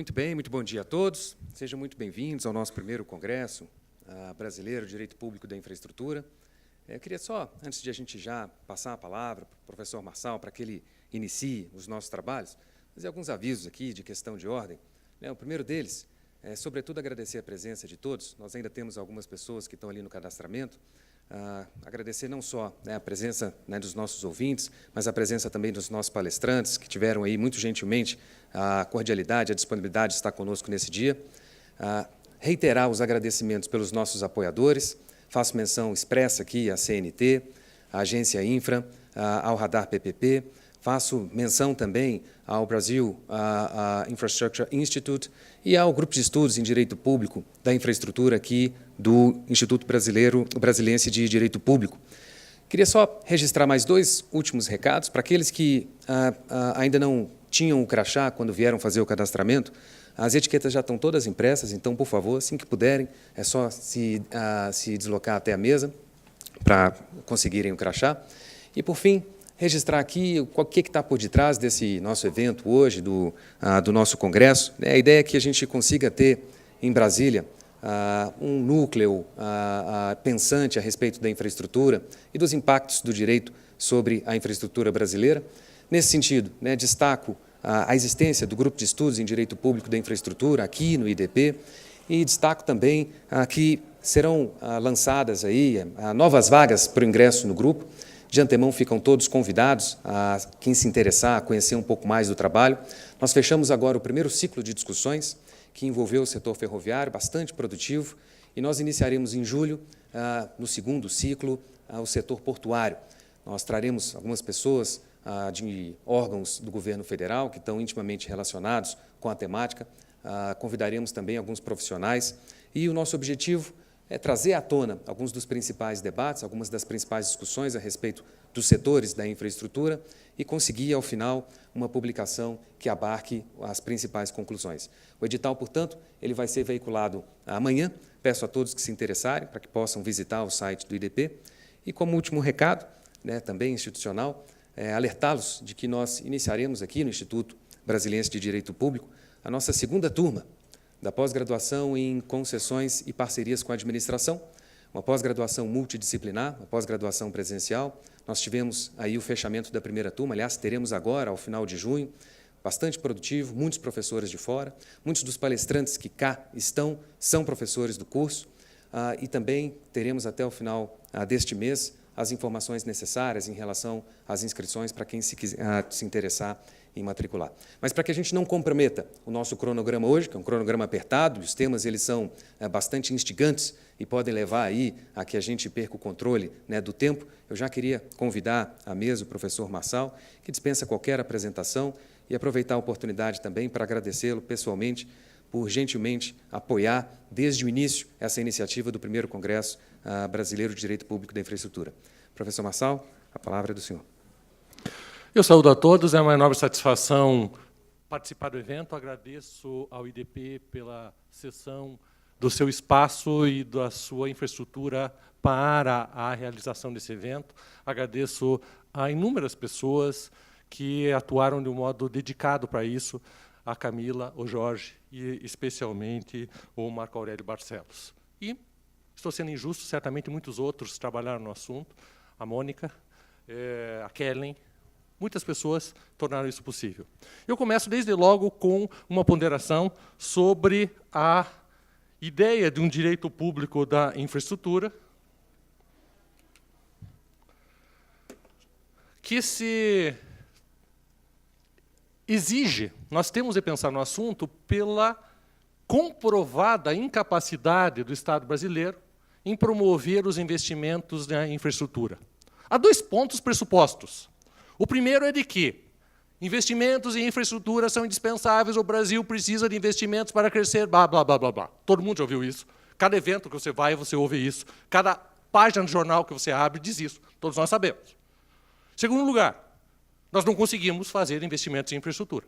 Muito bem, muito bom dia a todos. Sejam muito bem-vindos ao nosso primeiro Congresso Brasileiro de Direito Público da Infraestrutura. Eu queria só, antes de a gente já passar a palavra para o professor Marçal, para que ele inicie os nossos trabalhos, fazer alguns avisos aqui de questão de ordem. O primeiro deles é, sobretudo, agradecer a presença de todos. Nós ainda temos algumas pessoas que estão ali no cadastramento. Agradecer não só a presença dos nossos ouvintes, mas a presença também dos nossos palestrantes, que tiveram aí muito gentilmente a cordialidade, a disponibilidade de estar conosco nesse dia. Reiterar os agradecimentos pelos nossos apoiadores. Faço menção expressa aqui à CNT, à Agência Infra, ao Radar PPP. Faço menção também ao Brasil Infrastructure Institute e ao Grupo de Estudos em Direito Público da Infraestrutura aqui do Instituto Brasiliense de Direito Público. Queria só registrar mais dois últimos recados para aqueles que ainda não tinham o crachá quando vieram fazer o cadastramento. As etiquetas já estão todas impressas, então, por favor, assim que puderem, é só se deslocar até a mesa para conseguirem o crachá. E, por fim, registrar aqui o que está por detrás desse nosso evento hoje, do nosso congresso. A ideia é que a gente consiga ter, em Brasília, um núcleo pensante a respeito da infraestrutura e dos impactos do direito sobre a infraestrutura brasileira. Nesse sentido, destaco a existência do Grupo de Estudos em Direito Público da Infraestrutura, aqui no IDP, e destaco também que serão lançadas aí novas vagas para o ingresso no grupo. De antemão, ficam todos convidados, a quem se interessar, a conhecer um pouco mais do trabalho. Nós fechamos agora o primeiro ciclo de discussões, que envolveu o setor ferroviário, bastante produtivo, e nós iniciaremos em julho, no segundo ciclo, o setor portuário. Nós traremos algumas pessoas de órgãos do governo federal, que estão intimamente relacionados com a temática, convidaremos também alguns profissionais, e o nosso objetivo é trazer à tona alguns dos principais debates, algumas das principais discussões a respeito dos setores da infraestrutura e conseguir, ao final, uma publicação que abarque as principais conclusões. O edital, portanto, ele vai ser veiculado amanhã. Peço a todos que se interessarem para que possam visitar o site do IDP. E, como último recado, também institucional, alertá-los de que nós iniciaremos aqui no Instituto Brasiliense de Direito Público a nossa segunda turma da pós-graduação em concessões e parcerias com a administração, uma pós-graduação multidisciplinar, uma pós-graduação presencial. Nós tivemos aí o fechamento da primeira turma, aliás, teremos agora, ao final de junho, bastante produtivo, muitos professores de fora, muitos dos palestrantes que cá estão são professores do curso, e também teremos até o final deste mês as informações necessárias em relação às inscrições para quem se interessar em matricular. Mas para que a gente não comprometa o nosso cronograma hoje, que é um cronograma apertado, os temas eles são bastante instigantes e podem levar aí a que a gente perca o controle do tempo, eu já queria convidar à mesa o professor Marçal, que dispensa qualquer apresentação, e aproveitar a oportunidade também para agradecê-lo pessoalmente por gentilmente apoiar desde o início essa iniciativa do primeiro Congresso Brasileiro de Direito Público da Infraestrutura. Professor Marçal, a palavra é do senhor. Eu saúdo a todos, é uma enorme satisfação participar do evento. Agradeço ao IDP pela cessão do seu espaço e da sua infraestrutura para a realização desse evento. Agradeço a inúmeras pessoas que atuaram de um modo dedicado para isso, a Camila, o Jorge e, especialmente, o Marco Aurélio Barcelos. E, estou sendo injusto, certamente muitos outros trabalharam no assunto, a Mônica, a Kellen, muitas pessoas tornaram isso possível. Eu começo, desde logo, com uma ponderação sobre a ideia de um direito público da infraestrutura que se exige, nós temos de pensar no assunto pela comprovada incapacidade do Estado brasileiro em promover os investimentos na infraestrutura. Há dois pontos pressupostos. O primeiro é de que investimentos em infraestrutura são indispensáveis, o Brasil precisa de investimentos para crescer, blá, blá, blá, blá, blá. Todo mundo já ouviu isso. Cada evento que você vai, você ouve isso. Cada página de jornal que você abre diz isso. Todos nós sabemos. Segundo lugar, nós não conseguimos fazer investimentos em infraestrutura.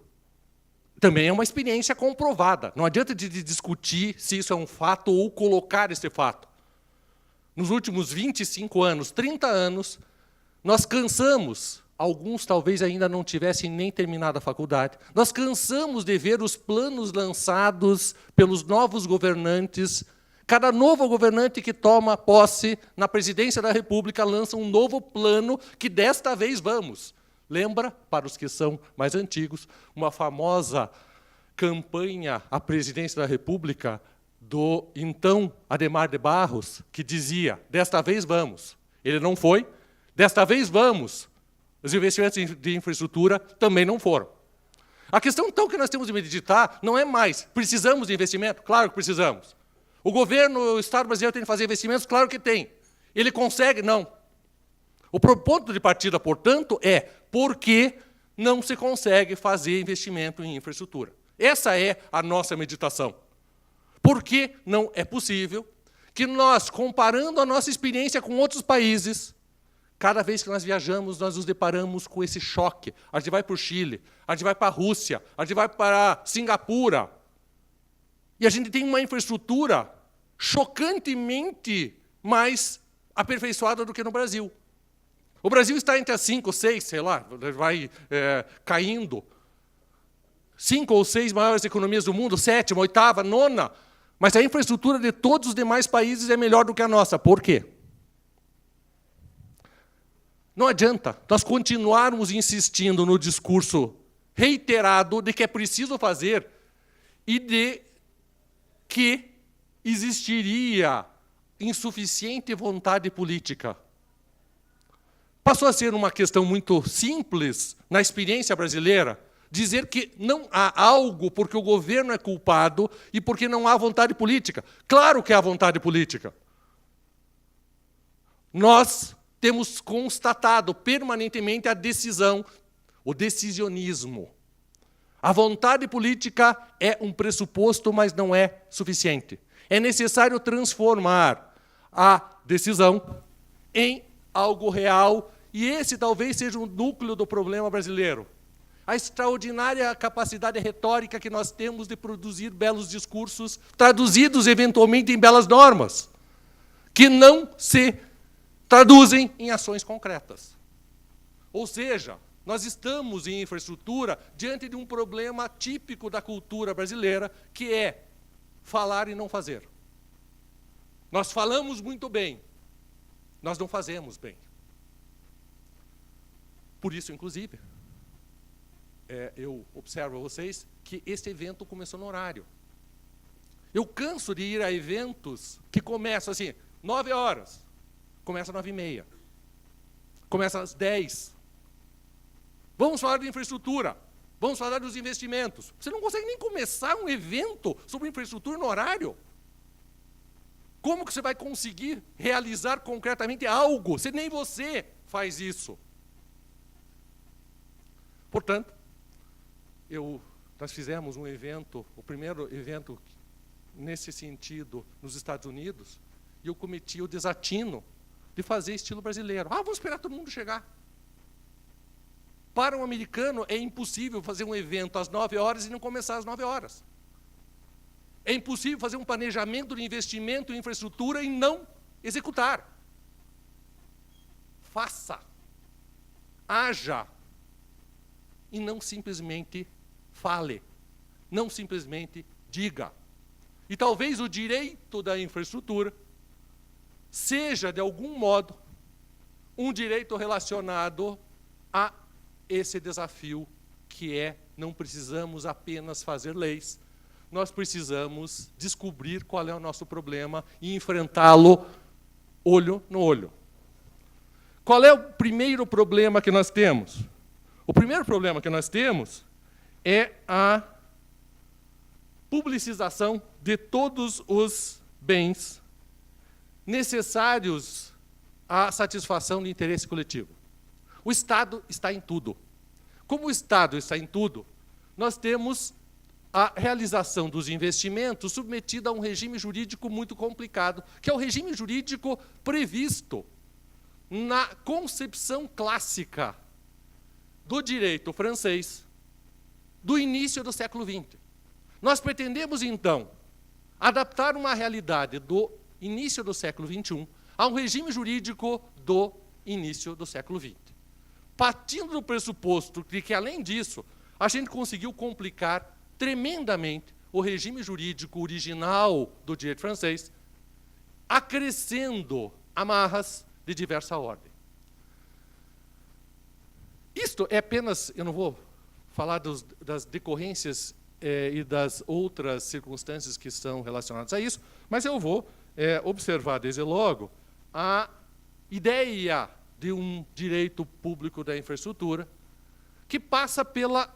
Também é uma experiência comprovada. Não adianta de discutir se isso é um fato ou colocar esse fato. Nos últimos 25 anos, 30 anos, nós cansamos alguns talvez ainda não tivessem nem terminado a faculdade. Nós cansamos de ver os planos lançados pelos novos governantes. Cada novo governante que toma posse na presidência da República lança um novo plano que desta vez vamos. Lembra, para os que são mais antigos, uma famosa campanha à presidência da República do então Adhemar de Barros, que dizia, desta vez vamos. Ele não foi, desta vez vamos. Os investimentos de infraestrutura também não foram. A questão, então, que nós temos de meditar não é mais, precisamos de investimento? Claro que precisamos. O governo, o Estado brasileiro tem que fazer investimentos? Claro que tem. Ele consegue? Não. O ponto de partida, portanto, é por que não se consegue fazer investimento em infraestrutura. Essa é a nossa meditação. Por que não é possível que nós, comparando a nossa experiência com outros países, cada vez que nós viajamos, nós nos deparamos com esse choque. A gente vai para o Chile, a gente vai para a Rússia, a gente vai para Singapura, e a gente tem uma infraestrutura chocantemente mais aperfeiçoada do que no Brasil. O Brasil está entre as 5 ou 6, sei lá, vai caindo. 5 ou 6 maiores economias do mundo, 7ª, 8ª, 9ª, mas a infraestrutura de todos os demais países é melhor do que a nossa. Por quê? Não adianta nós continuarmos insistindo no discurso reiterado de que é preciso fazer e de que existiria insuficiente vontade política. Passou a ser uma questão muito simples na experiência brasileira, dizer que não há algo porque o governo é culpado e porque não há vontade política. Claro que há vontade política. Nós temos constatado permanentemente a decisão, o decisionismo. A vontade política é um pressuposto, mas não é suficiente. É necessário transformar a decisão em algo real, e esse talvez seja o núcleo do problema brasileiro. A extraordinária capacidade retórica que nós temos de produzir belos discursos, traduzidos eventualmente em belas normas, que não se traduzem em ações concretas. Ou seja, nós estamos em infraestrutura diante de um problema típico da cultura brasileira, que é falar e não fazer. Nós falamos muito bem, nós não fazemos bem. Por isso, inclusive, eu observo a vocês que este evento começou no horário. Eu canso de ir a eventos que começam assim, 9 horas, começa às 9h30, começa às 10. Vamos falar de infraestrutura, vamos falar dos investimentos. Você não consegue nem começar um evento sobre infraestrutura no horário. Como que você vai conseguir realizar concretamente algo, se nem você faz isso? Portanto, nós fizemos um evento, o primeiro evento nesse sentido nos Estados Unidos, e eu cometi o desatino de fazer estilo brasileiro. Vamos esperar todo mundo chegar. Para um americano é impossível fazer um evento às 9 horas e não começar às 9 horas. É impossível fazer um planejamento de investimento em infraestrutura e não executar. Faça. Haja. E não simplesmente fale, não simplesmente diga. E talvez o direito da infraestrutura seja, de algum modo, um direito relacionado a esse desafio, que é, não precisamos apenas fazer leis, nós precisamos descobrir qual é o nosso problema e enfrentá-lo olho no olho. Qual é o primeiro problema que nós temos? O primeiro problema que nós temos é a publicização de todos os bens necessários à satisfação do interesse coletivo. O Estado está em tudo. Como o Estado está em tudo, nós temos a realização dos investimentos submetida a um regime jurídico muito complicado, que é o regime jurídico previsto na concepção clássica do direito francês do início do século XX. Nós pretendemos, então, adaptar uma realidade do início do século XXI a um regime jurídico do início do século XX. partindo do pressuposto de que, além disso, a gente conseguiu complicar tremendamente o regime jurídico original do direito francês, acrescendo amarras de diversa ordem. Isto é apenas, eu não vou falar das decorrências e das outras circunstâncias que estão relacionadas a isso, mas eu vou observar desde logo a ideia de um direito público da infraestrutura que passa pela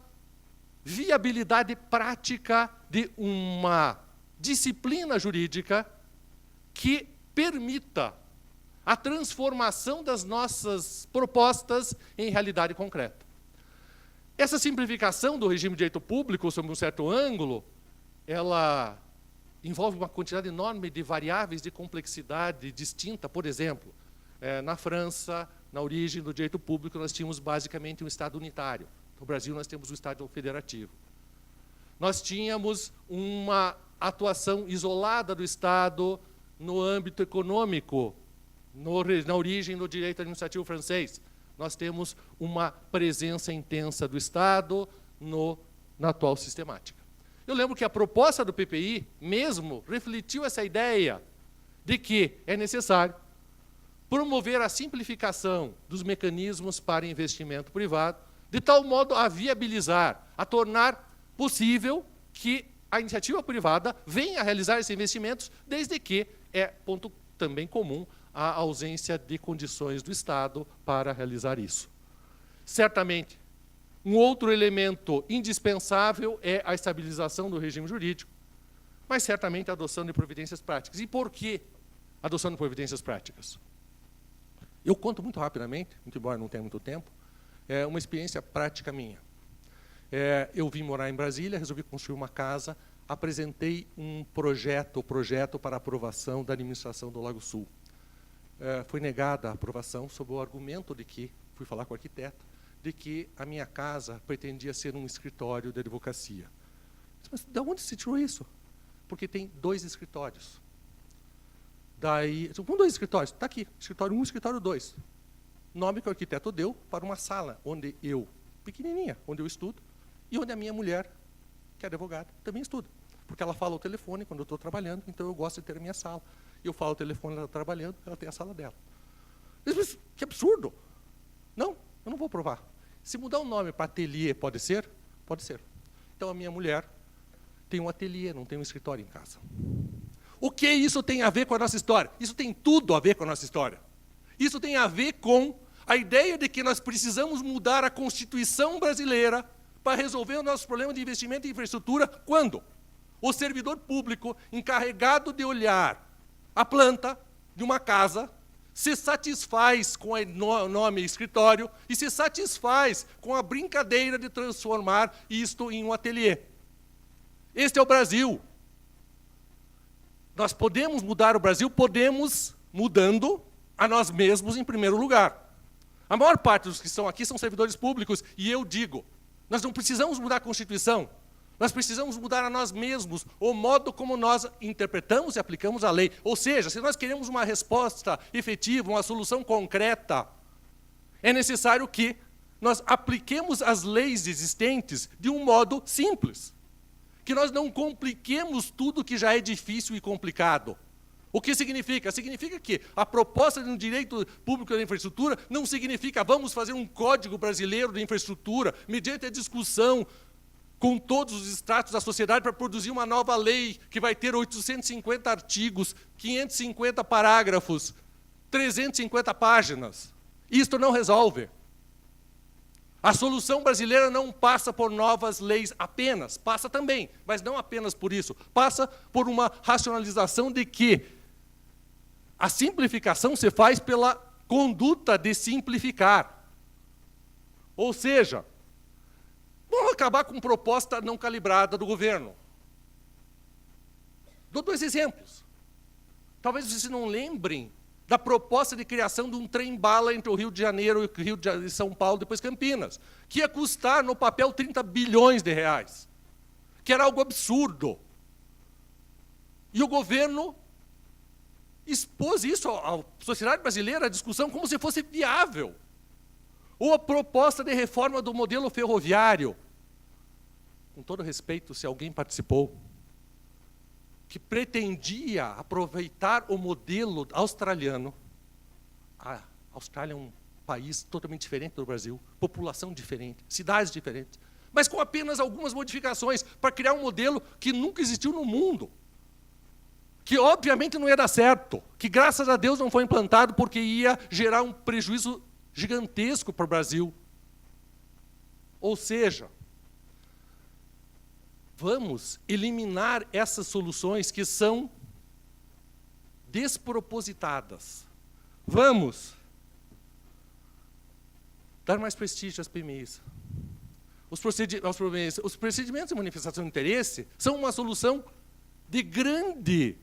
viabilidade prática de uma disciplina jurídica que permita a transformação das nossas propostas em realidade concreta. Essa simplificação do regime de direito público, sob um certo ângulo, ela envolve uma quantidade enorme de variáveis de complexidade distinta. Por exemplo, na França, na origem do direito público, nós tínhamos basicamente um Estado unitário. No Brasil, nós temos o Estado federativo. Nós tínhamos uma atuação isolada do Estado no âmbito econômico, na origem do direito administrativo francês. Nós temos uma presença intensa do Estado na atual sistemática. Eu lembro que a proposta do PPI mesmo refletiu essa ideia de que é necessário promover a simplificação dos mecanismos para investimento privado, de tal modo a viabilizar, a tornar possível que a iniciativa privada venha a realizar esses investimentos, desde que é ponto também comum a ausência de condições do Estado para realizar isso. Certamente, um outro elemento indispensável é a estabilização do regime jurídico, mas certamente a adoção de providências práticas. E por que a adoção de providências práticas? Eu conto muito rapidamente, muito embora não tenha muito tempo, uma experiência prática minha. Eu vim morar em Brasília, resolvi construir uma casa, apresentei um projeto para aprovação da administração do Lago Sul. Foi negada a aprovação sob o argumento de que, fui falar com o arquiteto, de que a minha casa pretendia ser um escritório de advocacia. Mas de onde se tirou isso? Porque tem 2 escritórios. Daí, com 2 escritórios, está aqui, escritório 1 e escritório 2. Nome que o arquiteto deu para uma sala onde eu, pequenininha, onde eu estudo, e onde a minha mulher, que é advogada, também estuda. Porque ela fala ao telefone quando eu estou trabalhando, então eu gosto de ter a minha sala. Eu falo ao telefone, ela está trabalhando, ela tem a sala dela. Mas que absurdo! Não, eu não vou provar. Se mudar o nome para ateliê, pode ser? Pode ser. Então a minha mulher tem um ateliê, não tem um escritório em casa. O que isso tem a ver com a nossa história? Isso tem tudo a ver com a nossa história. Isso tem a ver com a ideia de que nós precisamos mudar a Constituição brasileira para resolver o nosso problema de investimento em infraestrutura. Quando? O servidor público encarregado de olhar a planta de uma casa se satisfaz com o nome escritório e se satisfaz com a brincadeira de transformar isto em um ateliê. Este é o Brasil. Nós podemos mudar o Brasil, podemos mudando a nós mesmos em primeiro lugar. A maior parte dos que estão aqui são servidores públicos, e eu digo, nós não precisamos mudar a Constituição, nós precisamos mudar a nós mesmos, o modo como nós interpretamos e aplicamos a lei. Ou seja, se nós queremos uma resposta efetiva, uma solução concreta, é necessário que nós apliquemos as leis existentes de um modo simples. Que nós não compliquemos tudo que já é difícil e complicado. O que significa? Significa que a proposta de um direito público da infraestrutura não significa vamos fazer um código brasileiro de infraestrutura, mediante a discussão com todos os estratos da sociedade para produzir uma nova lei que vai ter 850 artigos, 550 parágrafos, 350 páginas. Isto não resolve. A solução brasileira não passa por novas leis apenas, passa também, mas não apenas por isso. Passa por uma racionalização de que a simplificação se faz pela conduta de simplificar. Ou seja, vamos acabar com proposta não calibrada do governo. Dou 2 exemplos. Talvez vocês não lembrem da proposta de criação de um trem-bala entre o Rio de Janeiro e o Rio de São Paulo, depois Campinas, que ia custar, no papel, 30 bilhões de reais, que era algo absurdo. E o governo expôs isso à sociedade brasileira, à discussão, como se fosse viável. Ou a proposta de reforma do modelo ferroviário, com todo respeito, se alguém participou, que pretendia aproveitar o modelo australiano. A Austrália é um país totalmente diferente do Brasil, população diferente, cidades diferentes, mas com apenas algumas modificações para criar um modelo que nunca existiu no mundo, que obviamente não ia dar certo, que graças a Deus não foi implantado porque ia gerar um prejuízo gigantesco para o Brasil. Ou seja, vamos eliminar essas soluções que são despropositadas. Vamos dar mais prestígio às PMIs. Os procedimentos de manifestação de interesse são uma solução de grande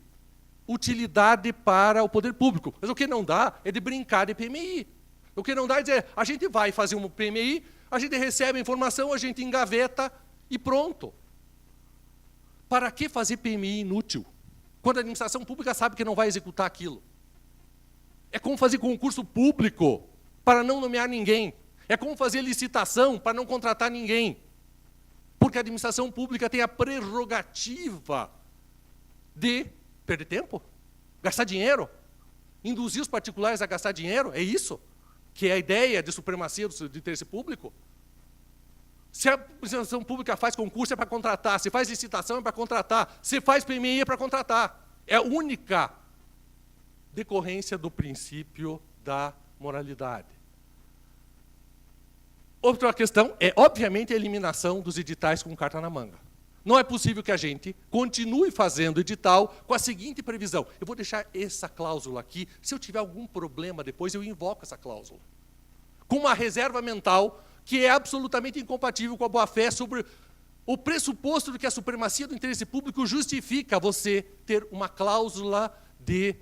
utilidade para o poder público. Mas o que não dá é de brincar de PMI. O que não dá é dizer, a gente vai fazer uma PMI, a gente recebe a informação, a gente engaveta e pronto. Para que fazer PMI inútil? Quando a administração pública sabe que não vai executar aquilo. É como fazer concurso público para não nomear ninguém. É como fazer licitação para não contratar ninguém. Porque a administração pública tem a prerrogativa de perder tempo, gastar dinheiro, induzir os particulares a gastar dinheiro, é isso? Que é a ideia de supremacia do interesse público? Se a administração pública faz concurso é para contratar, se faz licitação é para contratar, se faz PMI é para contratar. É a única decorrência do princípio da moralidade. Outra questão é, obviamente, a eliminação dos editais com carta na manga. Não é possível que a gente continue fazendo edital com a seguinte previsão. Eu vou deixar essa cláusula aqui, se eu tiver algum problema depois, eu invoco essa cláusula. Com uma reserva mental que é absolutamente incompatível com a boa-fé sobre o pressuposto de que a supremacia do interesse público justifica você ter uma cláusula de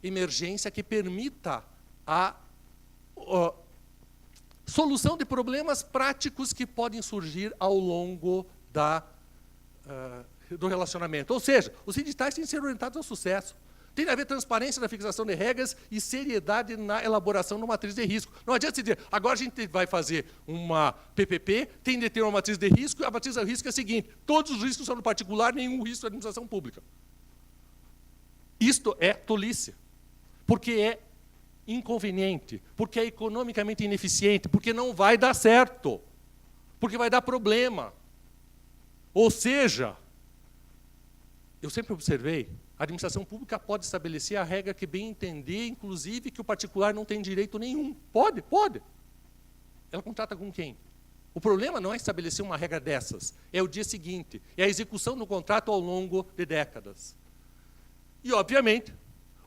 emergência que permita a solução de problemas práticos que podem surgir ao longo do relacionamento. Ou seja, os editais têm que ser orientados ao sucesso. Tem que haver transparência na fixação de regras e seriedade na elaboração de uma matriz de risco. Não adianta se dizer, agora a gente vai fazer uma PPP, tem de ter uma matriz de risco, e a matriz de risco é a seguinte, todos os riscos são no particular, nenhum risco da administração pública. Isto é tolice, porque é inconveniente, porque é economicamente ineficiente, porque não vai dar certo, porque vai dar problema. Ou seja, eu sempre observei, a administração pública pode estabelecer a regra que bem entender, inclusive que o particular não tem direito nenhum. Pode. Ela contrata com quem? O problema não é estabelecer uma regra dessas, é o dia seguinte, é a execução do contrato ao longo de décadas. E, obviamente,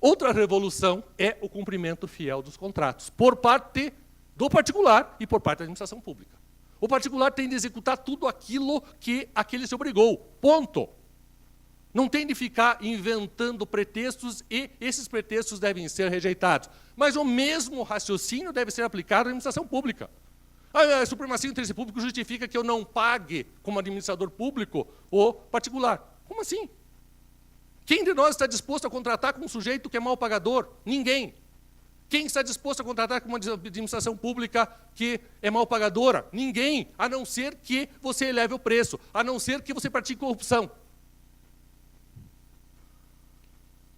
outra revolução é o cumprimento fiel dos contratos, por parte do particular e por parte da administração pública. O particular tem de executar tudo aquilo que aquele se obrigou, ponto. Não tem de ficar inventando pretextos e esses pretextos devem ser rejeitados. Mas o mesmo raciocínio deve ser aplicado à administração pública. A supremacia do interesse público justifica que eu não pague, como administrador público, o particular. Como assim? Quem de nós está disposto a contratar com um sujeito que é mal pagador? Ninguém. Quem está disposto a contratar com uma administração pública que é mal pagadora? Ninguém, a não ser que você eleve o preço, a não ser que você pratique corrupção.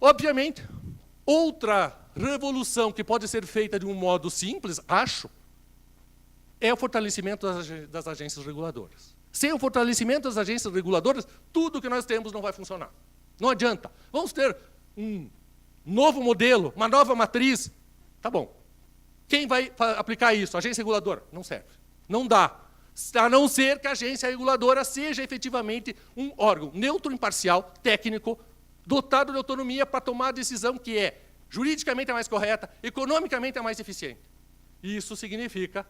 Obviamente, outra revolução que pode ser feita de um modo simples, acho, é o fortalecimento das agências reguladoras. Sem o fortalecimento das agências reguladoras, tudo que nós temos não vai funcionar. Não adianta. Vamos ter um novo modelo, uma nova matriz. Tá bom. Quem vai aplicar isso? A agência reguladora? Não serve. Não dá. A não ser que a agência reguladora seja efetivamente um órgão neutro, imparcial, técnico, dotado de autonomia para tomar a decisão que é juridicamente a mais correta, economicamente a mais eficiente. Isso significa,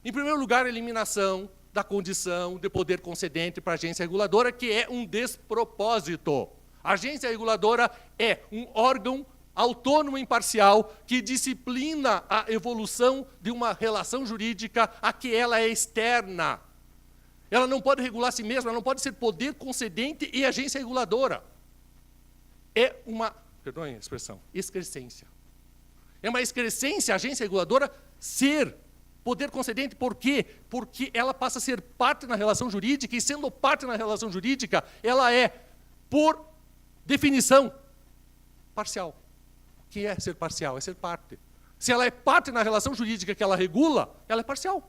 em primeiro lugar, a eliminação da condição de poder concedente para a agência reguladora, que é um despropósito. A agência reguladora é um órgão autônomo e imparcial que disciplina a evolução de uma relação jurídica a que ela é externa. Ela não pode regular a si mesma, ela não pode ser poder concedente e agência reguladora. É uma, perdoem a expressão, excrescência. É uma excrescência a agência reguladora ser poder concedente, por quê? Porque ela passa a ser parte na relação jurídica, e sendo parte na relação jurídica, ela é, por definição, parcial. O que é ser parcial? É ser parte. Se ela é parte na relação jurídica que ela regula, ela é parcial.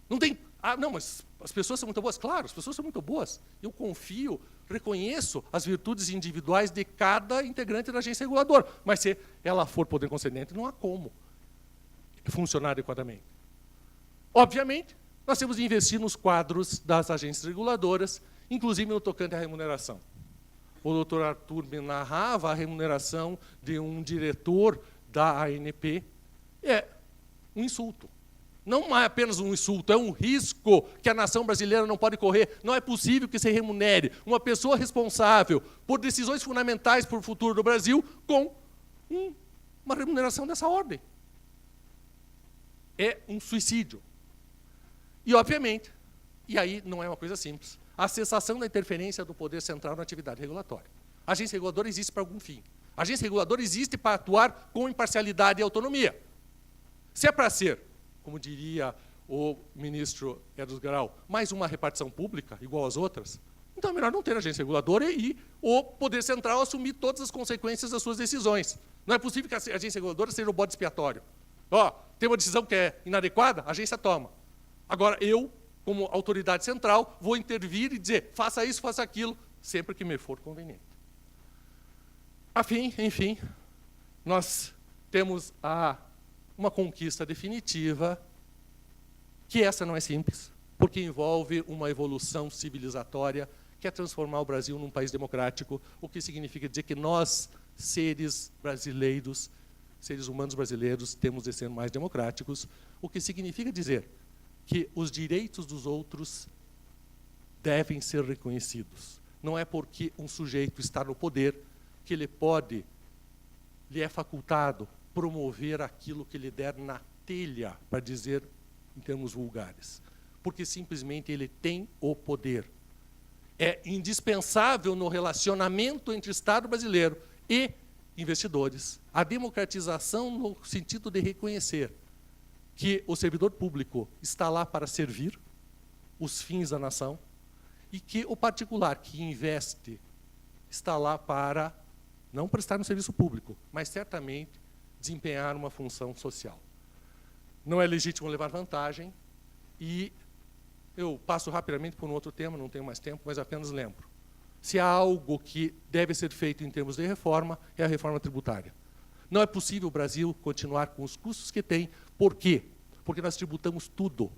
Não tem... Ah, não, mas as pessoas são muito boas. Claro, as pessoas são muito boas. Eu confio, reconheço as virtudes individuais de cada integrante da agência reguladora. Mas se ela for poder concedente, não há como funcionar adequadamente. Obviamente, nós temos de investir nos quadros das agências reguladoras, inclusive no tocante à remuneração. O doutor Arthur me narrava a remuneração de um diretor da ANP. É um insulto. Não é apenas um insulto, é um risco que a nação brasileira não pode correr. Não é possível que se remunere uma pessoa responsável por decisões fundamentais para o futuro do Brasil com uma remuneração dessa ordem. É um suicídio. E, obviamente, e aí não é uma coisa simples, a cessação da interferência do poder central na atividade regulatória. A agência reguladora existe para algum fim. A agência reguladora existe para atuar com imparcialidade e autonomia. Se é para ser, como diria o ministro Edros Grau, mais uma repartição pública, igual às outras, então é melhor não ter agência reguladora e o poder central assumir todas as consequências das suas decisões. Não é possível que a agência reguladora seja o bode expiatório. Ó, tem uma decisão que é inadequada, a agência toma. Agora, eu, como autoridade central, vou intervir e dizer, faça isso, faça aquilo, sempre que me for conveniente. Enfim, nós temos uma conquista definitiva, que essa não é simples, porque envolve uma evolução civilizatória, que é transformar o Brasil num país democrático, o que significa dizer que nós, seres brasileiros, seres humanos brasileiros, temos de ser mais democráticos, o que significa dizer que os direitos dos outros devem ser reconhecidos. Não é porque um sujeito está no poder que lhe é facultado promover aquilo que lhe der na telha, para dizer em termos vulgares. Porque simplesmente ele tem o poder. É indispensável no relacionamento entre Estado brasileiro e investidores a democratização no sentido de reconhecer que o servidor público está lá para servir os fins da nação e que o particular que investe está lá para não prestar no serviço público, mas certamente desempenhar uma função social. Não é legítimo levar vantagem e eu passo rapidamente por um outro tema, não tenho mais tempo, mas apenas lembro. Se há algo que deve ser feito em termos de reforma, é a reforma tributária. Não é possível o Brasil continuar com os custos que tem. Por quê? Porque nós tributamos tudo.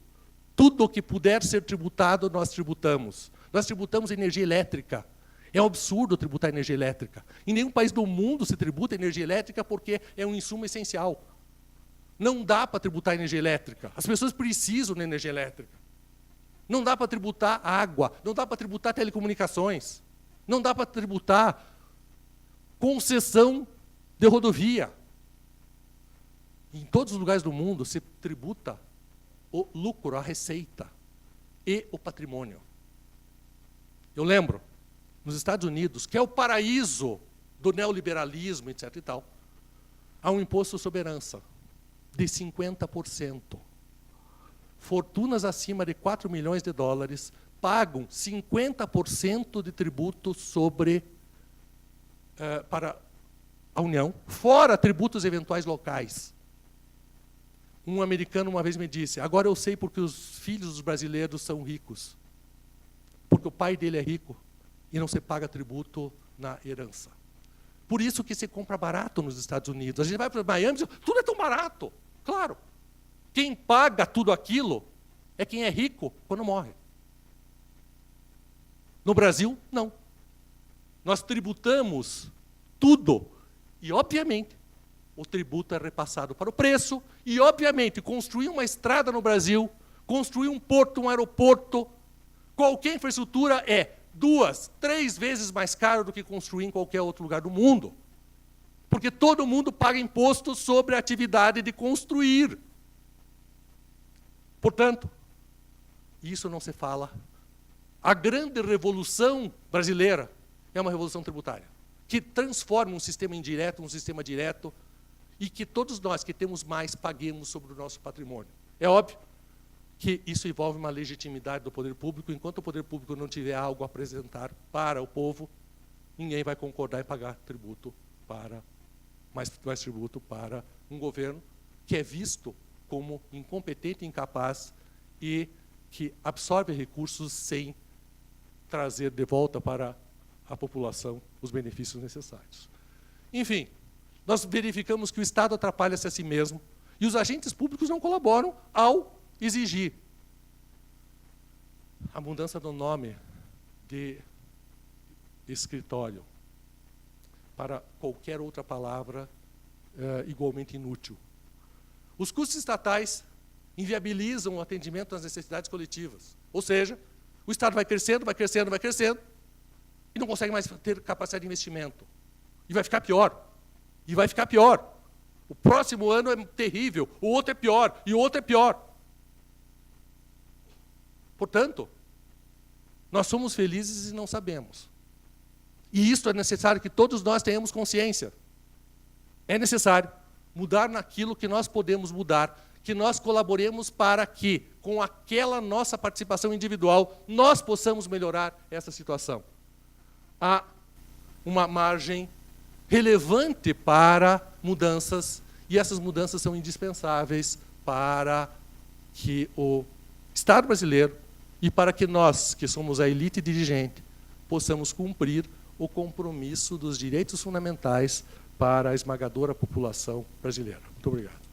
Tudo que puder ser tributado, nós tributamos. Nós tributamos energia elétrica. É um absurdo tributar energia elétrica. Em nenhum país do mundo se tributa energia elétrica porque é um insumo essencial. Não dá para tributar energia elétrica. As pessoas precisam de energia elétrica. Não dá para tributar água, não dá para tributar telecomunicações, não dá para tributar concessão de rodovia. Em todos os lugares do mundo se tributa o lucro, a receita e o patrimônio. Eu lembro, nos Estados Unidos, que é o paraíso do neoliberalismo, etc. e tal, há um imposto sobre herança de 50%. Fortunas acima de 4 milhões de dólares pagam 50% de tributo sobre para a União, fora tributos eventuais locais. Um americano uma vez me disse, agora eu sei porque os filhos dos brasileiros são ricos. Porque o pai dele é rico e não se paga tributo na herança. Por isso que se compra barato nos Estados Unidos. A gente vai para Miami e diz, tudo é tão barato. Claro. Quem paga tudo aquilo é quem é rico quando morre. No Brasil, não. Nós tributamos tudo. E, obviamente, o tributo é repassado para o preço. E, obviamente, construir uma estrada no Brasil, construir um porto, um aeroporto, qualquer infraestrutura é 2, 3 vezes mais caro do que construir em qualquer outro lugar do mundo. Porque todo mundo paga imposto sobre a atividade de construir. Portanto, isso não se fala. A grande revolução brasileira é uma revolução tributária, que transforma um sistema indireto num sistema direto e que todos nós que temos mais paguemos sobre o nosso patrimônio. É óbvio que isso envolve uma legitimidade do poder público. Enquanto o poder público não tiver algo a apresentar para o povo, ninguém vai concordar em pagar tributo mais tributo para um governo que é visto como incompetente e incapaz e que absorve recursos sem trazer de volta para a população os benefícios necessários. Enfim, nós verificamos que o Estado atrapalha-se a si mesmo e os agentes públicos não colaboram ao exigir a mudança do nome de escritório para qualquer outra palavra igualmente inútil. Os custos estatais inviabilizam o atendimento às necessidades coletivas. Ou seja, o Estado vai crescendo, vai crescendo, vai crescendo, e não consegue mais ter capacidade de investimento. E vai ficar pior. E vai ficar pior. O próximo ano é terrível, o outro é pior, e o outro é pior. Portanto, nós somos felizes e não sabemos. E isso é necessário que todos nós tenhamos consciência. É necessário mudar naquilo que nós podemos mudar, que nós colaboremos para que, com aquela nossa participação individual, nós possamos melhorar essa situação. Há uma margem relevante para mudanças, e essas mudanças são indispensáveis para que o Estado brasileiro e para que nós, que somos a elite dirigente, possamos cumprir o compromisso dos direitos fundamentais para a esmagadora população brasileira. Muito obrigado.